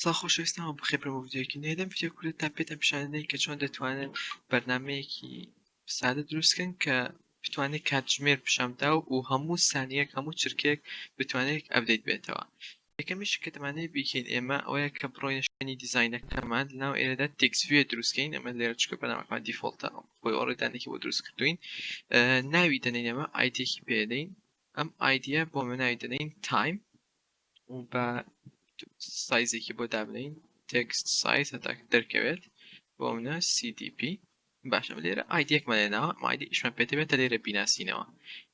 سڵ خۆشەویستان بەخێر بۆ ڤیدیۆیەکی نوێ ڤیدیۆ کوردتان پێتان پیشاندەی کە چۆن دەتوانن بەرنامەیەکی سادە دروستکەن کە بتوانێت کاتژمێر پیشانبدا و هەموو سانیەک هەموو چرکێک بتوانێت ئەپدەیت بێتەوە. یەکەمیش کە دەمانەوێت بیکەین ئێمە ئەوەیە کە بڕۆینە شوێنی دیزاینەکەمان لەناو ئێرەدا تێکست ڤیو دروستکەین. ئەمە لێرە چکە بەرنامەکەمان دیفۆڵتە بۆی ئۆڕێدانێکی بۆ دروست کردوین. ناوی دەنێن ئێمە ئایدیەکی پێدەین. ئەم ئایدیە بۆ من ناوی دەدەین تایم و بە سایزێکی بۆ دابنین تێکست سایز هەتا دەرکەوێت بۆ منە CDP. باشە لێرە ئایدیەکمان لێناوە ئەم ئایدی ئیشمان پێ دەبێتە لێرە بیناسینەوە.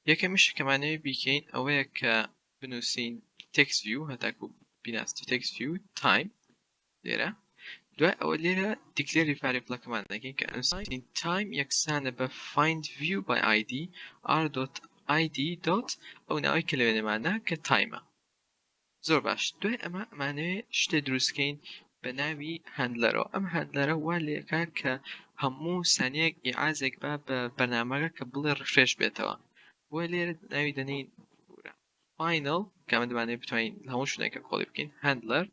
یەکەمیش کەمانەوێت بیکەین ئەوەیە کە بنووسین تێکست ڤیو هەتاکو بیناسی تێکست ڤیو تایم لێرە. دوای ئەوە لێرە دیکلێری ڤاریبڵەکەمان دەکەین کە ئەنووسین تایم یەکسانە بە find view by id r.id. ئەو ناوی کە لەوێنەمانە کە تایمە. زۆر باش. دوای ئەمە ئەمانەوێت شتێ دروستکەین بە ناوی هەندلەرەوە. ئەم هەندلەرە وا لێکا کە هەموو سانیەک ئیعازێک بە بەرنامەکە کە بڵێ ڕفرێش بێتەوە. بۆ لێرە ناوی دەنین فاینەڵ کە ئەمە دەمانەوێت بتوانین هەموو شوێنێکە کۆڵی بکەین هەندلەر.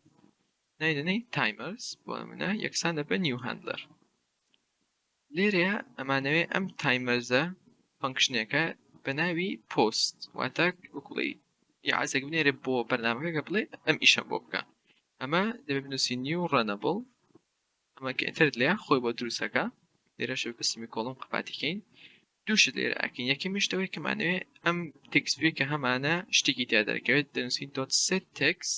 ناوی دەنین تایمەرز بۆ منە یەکسانە بە نیو هەندلەر. لێرەیە ئەمانەوێت ئەم تایمەرزە فەنکشنێکە بە ناوی پۆست واتە وەکوڵی یاعازێک بنێرێ بۆ بەرنامەکە بڵێ ئەم ئیشەم بۆ بکە. ئەمە دەبێت بنووسی نیو ڕەنەبڵ. ئەمە کە ئینتەرنێت لێە خۆی بۆ دروستەکە. لێرە شەوی بەسمی کۆڵم قەپاتیکەین. دووشت لێرە ئەکەین. یەکەمیش ئەوەیە کەمانەوێت ئەم تێکست ڤیو کە هەمانە شتێکی تیا دەرکەوێت دەنووسین .setText.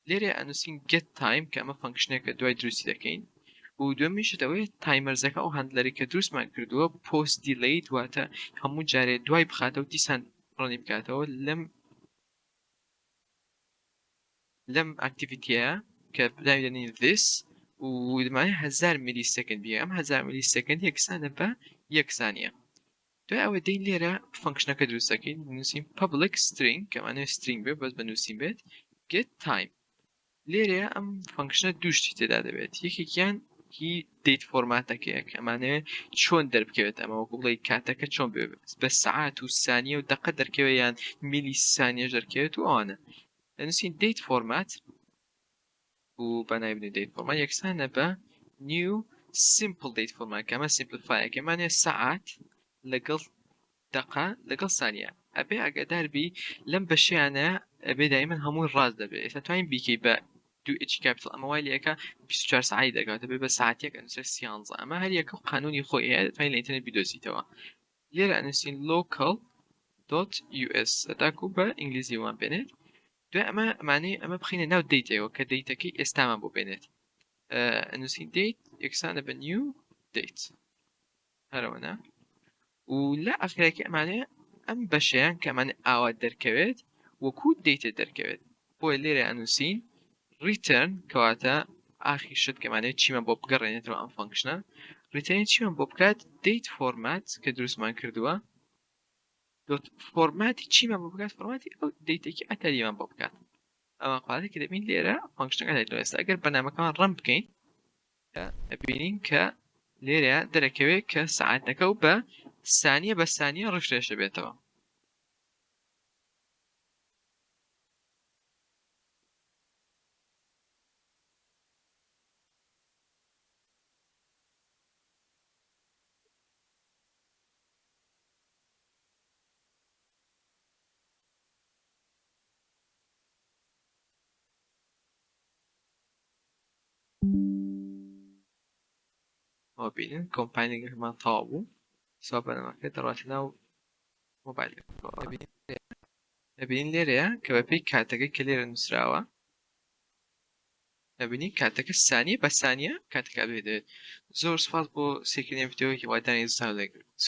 لێرە ئەنووسین get time کە ئەمە فەنکشنێکە دوای دروستی دەکەین. و دووەمیشت ئەوەیە تایمەرزەکە ئەو هەندلەری کە دروستمان کردووە پۆست دیلەیت واتە هەموو جارێ دوای بخاتەوە دیسان ڕەنی بکاتەوە لەم ئاکتیڤیتیە کە ناوی دەنین this و دەمانێت 1000 میلی سەکەند بیە. ئەم 1000 میلی سەکەند یەکسانە بە یەک سانیە. دوای ئەوە دەین لێرە فەنکشنەکە دروست دەکەین بنووسین public string کەمانەوێت string بێت بەس بنووسین بێت get time. لێرەیە ئەم فەنکشنە دوو شتی تێدا دەبێت. یەکێکیان هی دەیت فۆرماتەکەیە کە ئەمانەوێت چۆن دەربکەوێت ئەمە وەکو بڵێ کاتەکە چۆن بێت بە سەعات و سانیە و دەقە دەرکەوێت یان میلی سانیەش دەرکەوێت و ئەوانە. ئەنووسین دەیت فۆرمات و بە ناوی بنێین دەیت فۆرمات یەکسانە بە نیو سیمپل دەیت فۆرمات کە ئەمە سیمپلیفایەکە ئەمانەوێت سەعات لەگەڵ دەقە لەگەڵ سانیە. ئەبێ ئاگاداربی لەم بەشیانە ئەبێ دایمەن هەمووی ڕاست دەبێت. ئێستا توانین بیکەی بە دوو ئیچ کاپیتڵ ئەمە وای لێکە 24 ساعتی دەکاتە بێ بە ساعتێک ئەنووسێت 13. ئەمە هەر یەکە قانونی خۆی هەیە دەتوانین لە ئینتەرنێت بیدۆزیتەوە. لێرە ئەنووسین local.us هەتاکو بە ئینگلیزی وان بێنێت. دوای ئەمانەی ئەمە بخینە ناو دەیتەوە کە دەیتەکەی ئێستامان بۆ بێنێت. ئەنووسین دەیت یەکسانە بە نیو دەیت هەرەوەنا. و لە ئەخیرەکە ئەمانەیە ئەم بەشەیان کە ئەمانە ئاوا دەرکەوێت وەکو دەیتە دەرکەوێت. بۆیە لێرە ئەنووسین return کەواتە ئاخی شت کەمانەوێت چیمان بۆ بگەڕێنێتەوە ئەم فەنکشنە. ریتەرن چیمان بۆ بکات دەیت فۆرمات کە دروستمان کردووە فۆرماتی چیمان بۆ بکات فۆرماتی ئەو دەیتێکی ئەتەریمان بۆ بکات. ئەمە قاڵی کە دەبین لێرە فەنکشنەکە دەیتەوە. ئێستا ئەگەر بەرنامەکەمان ڕەم بکەین ئەبینین کە لێرە دەرەکەوێت کە سەعاتەکە و بە سانیە بە سانیە ڕفرێشە بێتەوە. ئەوە بینن کۆمپانیەکەمان تەواو بوو. سوا بەرنامەکە دەڕاتە ناو مۆبایلەکە. ئەبینین لێرەیە کە بەپێی کاتەکەی کە لێرە نووسراوە ئەبینین کاتەکە سانیە بە سانیە کاتەکە بێدێت. زۆر سوپاس بۆ سێکردنی ڤیدیۆیەکی وادانی زستان لێگرت.